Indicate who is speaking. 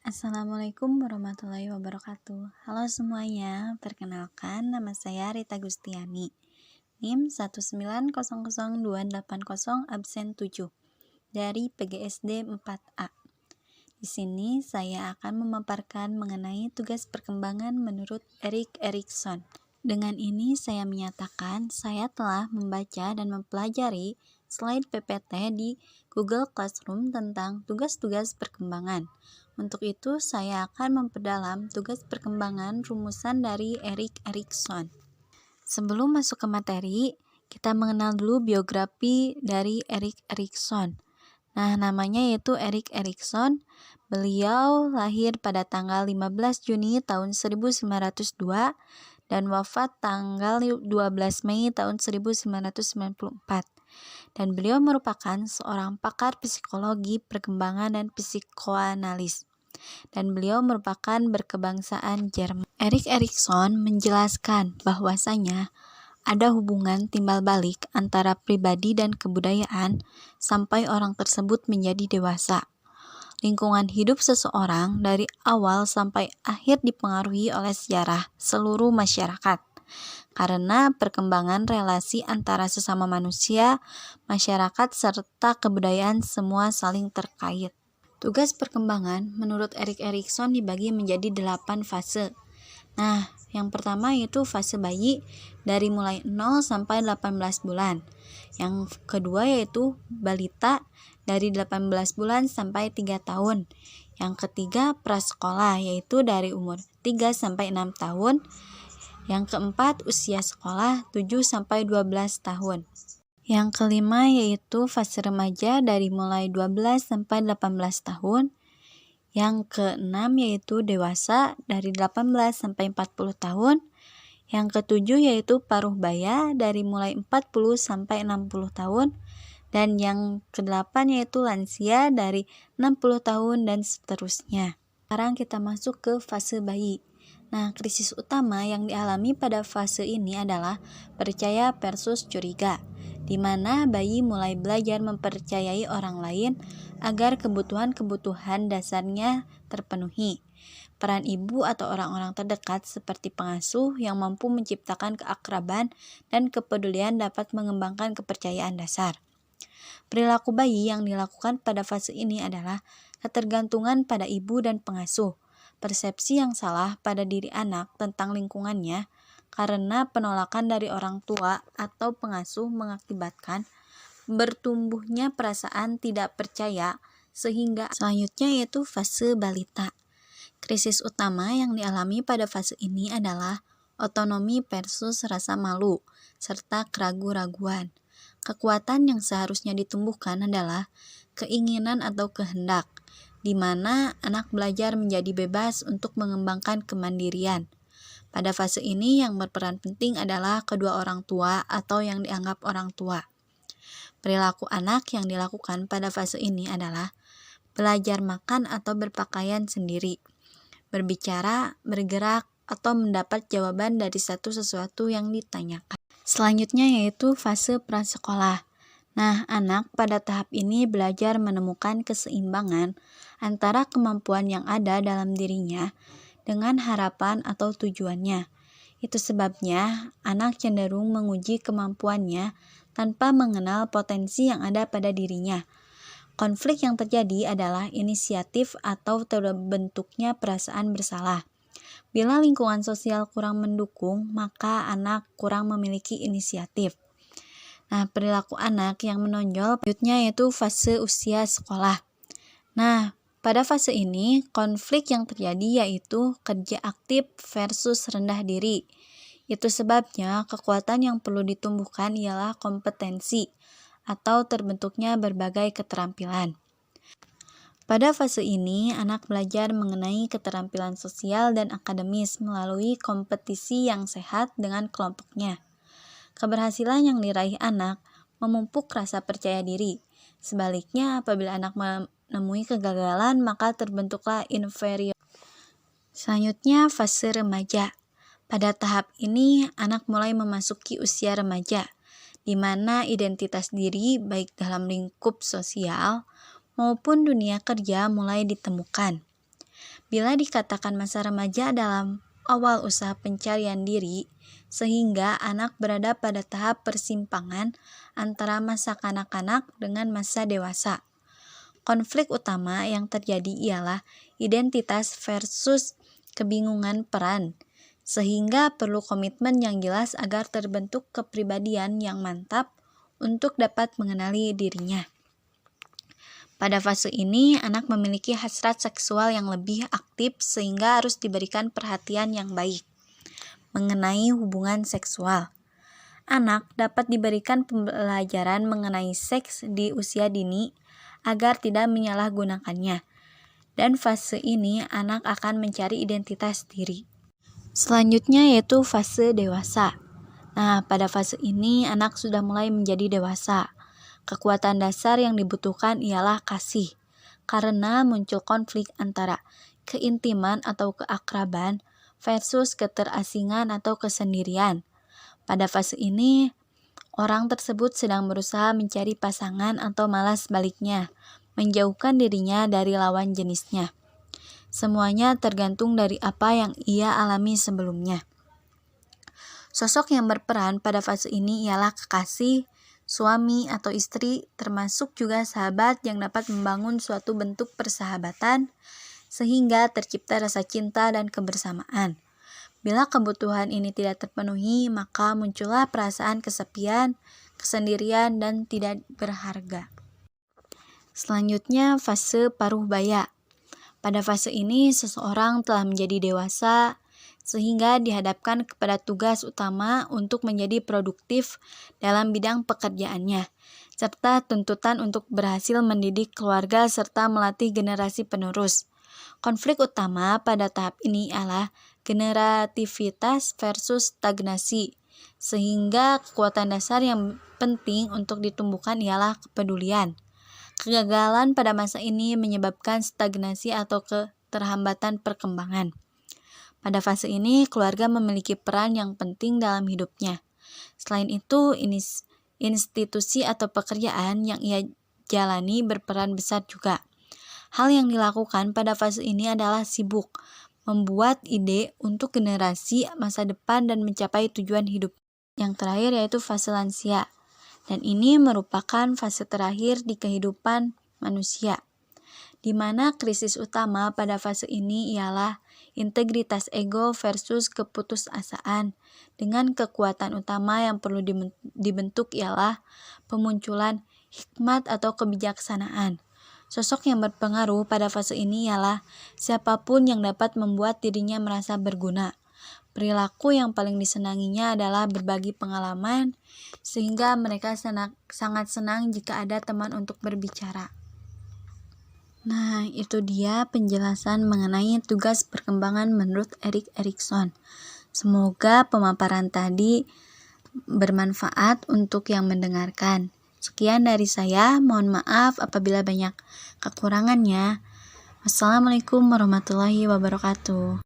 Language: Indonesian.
Speaker 1: Assalamualaikum warahmatullahi wabarakatuh. Halo semuanya, perkenalkan nama saya Rita Gustiani. NIM 1900280 absen 7 dari PGSD 4A. Di sini saya akan memaparkan mengenai tugas perkembangan menurut Erik Erikson. Dengan ini saya menyatakan saya telah membaca dan mempelajari slide PPT di Google Classroom tentang tugas-tugas perkembangan. Untuk itu saya akan memperdalam tugas perkembangan rumusan dari Erik Erikson. Sebelum masuk ke materi, kita mengenal dulu biografi dari Erik Erikson. Nah, namanya yaitu Erik Erikson. Beliau lahir pada tanggal 15 Juni tahun 1902 dan wafat tanggal 12 Mei tahun 1994. Dan beliau merupakan seorang pakar psikologi perkembangan dan psikoanalis. Dan beliau merupakan berkebangsaan Jerman. Erik Erikson menjelaskan bahwasanya ada hubungan timbal balik antara pribadi dan kebudayaan sampai orang tersebut menjadi dewasa. Lingkungan hidup seseorang dari awal sampai akhir dipengaruhi oleh sejarah seluruh masyarakat. Karena perkembangan relasi antara sesama manusia, masyarakat, serta kebudayaan semua saling terkait. Tugas perkembangan menurut Erik Erikson dibagi menjadi 8 fase. Nah, yang pertama yaitu fase bayi dari mulai 0 sampai 18 bulan. Yang kedua yaitu balita dari 18 bulan sampai 3 tahun. Yang ketiga prasekolah yaitu dari umur 3 sampai 6 tahun. Yang keempat usia sekolah 7 sampai 12 tahun. Yang kelima yaitu fase remaja dari mulai 12 sampai 18 tahun. Yang keenam yaitu dewasa dari 18 sampai 40 tahun. Yang ketujuh yaitu paruh baya dari mulai 40 sampai 60 tahun. Dan yang kedelapan yaitu lansia dari 60 tahun dan seterusnya. Sekarang kita masuk ke fase bayi. Nah, krisis utama yang dialami pada fase ini adalah percaya versus curiga, di mana bayi mulai belajar mempercayai orang lain agar kebutuhan-kebutuhan dasarnya terpenuhi. Peran ibu atau orang-orang terdekat seperti pengasuh yang mampu menciptakan keakraban dan kepedulian dapat mengembangkan kepercayaan dasar. Perilaku bayi yang dilakukan pada fase ini adalah ketergantungan pada ibu dan pengasuh, persepsi yang salah pada diri anak tentang lingkungannya karena penolakan dari orang tua atau pengasuh mengakibatkan bertumbuhnya perasaan tidak percaya sehingga selanjutnya yaitu fase balita. Krisis utama yang dialami pada fase ini adalah otonomi versus rasa malu serta keraguan-raguan. Kekuatan yang seharusnya ditumbuhkan adalah keinginan atau kehendak, di mana anak belajar menjadi bebas untuk mengembangkan kemandirian. Pada fase ini yang berperan penting adalah kedua orang tua atau yang dianggap orang tua. Perilaku anak yang dilakukan pada fase ini adalah belajar makan atau berpakaian sendiri, berbicara, bergerak, atau mendapat jawaban dari sesuatu yang ditanyakan. Selanjutnya yaitu fase prasekolah. Nah, anak pada tahap ini belajar menemukan keseimbangan antara kemampuan yang ada dalam dirinya dengan harapan atau tujuannya. Itu sebabnya anak cenderung menguji kemampuannya tanpa mengenal potensi yang ada pada dirinya. Konflik yang terjadi adalah inisiatif atau terbentuknya perasaan bersalah. Bila lingkungan sosial kurang mendukung, maka anak kurang memiliki inisiatif. Nah, perilaku anak yang menonjol selanjutnya yaitu fase usia sekolah. Nah, pada fase ini, konflik yang terjadi yaitu kerja aktif versus rendah diri. Itu sebabnya kekuatan yang perlu ditumbuhkan ialah kompetensi atau terbentuknya berbagai keterampilan. Pada fase ini, anak belajar mengenai keterampilan sosial dan akademis melalui kompetisi yang sehat dengan kelompoknya. Keberhasilan yang diraih anak memupuk rasa percaya diri. Sebaliknya, apabila anak menemui kegagalan, maka terbentuklah inferior. Selanjutnya, fase remaja. Pada tahap ini, anak mulai memasuki usia remaja, di mana identitas diri baik dalam lingkup sosial maupun dunia kerja mulai ditemukan. Bila dikatakan masa remaja dalam awal usaha pencarian diri, sehingga anak berada pada tahap persimpangan antara masa kanak-kanak dengan masa dewasa. Konflik utama yang terjadi ialah identitas versus kebingungan peran, sehingga perlu komitmen yang jelas agar terbentuk kepribadian yang mantap untuk dapat mengenali dirinya. Pada fase ini, anak memiliki hasrat seksual yang lebih aktif sehingga harus diberikan perhatian yang baik mengenai hubungan seksual. Anak dapat diberikan pembelajaran mengenai seks di usia dini agar tidak menyalahgunakannya. Dan fase ini anak akan mencari identitas diri. Selanjutnya yaitu fase dewasa. Nah, pada fase ini anak sudah mulai menjadi dewasa. Kekuatan dasar yang dibutuhkan ialah kasih, karena muncul konflik antara keintiman atau keakraban versus keterasingan atau kesendirian. Pada fase ini, orang tersebut sedang berusaha mencari pasangan atau malah sebaliknya, menjauhkan dirinya dari lawan jenisnya. Semuanya tergantung dari apa yang ia alami sebelumnya. Sosok yang berperan pada fase ini ialah kekasih, suami atau istri, termasuk juga sahabat yang dapat membangun suatu bentuk persahabatan sehingga tercipta rasa cinta dan kebersamaan. Bila kebutuhan ini tidak terpenuhi, maka muncullah perasaan kesepian, kesendirian, dan tidak berharga. Selanjutnya, fase paruh baya. Pada fase ini, seseorang telah menjadi dewasa, sehingga dihadapkan kepada tugas utama untuk menjadi produktif dalam bidang pekerjaannya, serta tuntutan untuk berhasil mendidik keluarga serta melatih generasi penerus. Konflik utama pada tahap ini adalah generativitas versus stagnasi, sehingga kekuatan dasar yang penting untuk ditumbuhkan ialah kepedulian. Kegagalan pada masa ini menyebabkan stagnasi atau keterhambatan perkembangan. Pada fase ini, keluarga memiliki peran yang penting dalam hidupnya. Selain itu, institusi atau pekerjaan yang ia jalani berperan besar juga. Hal yang dilakukan pada fase ini adalah sibuk, membuat ide untuk generasi masa depan dan mencapai tujuan hidup. Yang terakhir yaitu fase lansia. Dan ini merupakan fase terakhir di kehidupan manusia, di mana krisis utama pada fase ini ialah integritas ego versus keputusasaan, dengan kekuatan utama yang perlu dibentuk ialah pemunculan hikmat atau kebijaksanaan. Sosok yang berpengaruh pada fase ini ialah siapapun yang dapat membuat dirinya merasa berguna. Perilaku yang paling disenanginya adalah berbagi pengalaman, sehingga mereka sangat senang jika ada teman untuk berbicara. Nah, itu dia penjelasan mengenai tugas perkembangan menurut Erik Erikson. Semoga pemaparan tadi bermanfaat untuk yang mendengarkan. Sekian dari saya, mohon maaf apabila banyak kekurangannya. Wassalamualaikum warahmatullahi wabarakatuh.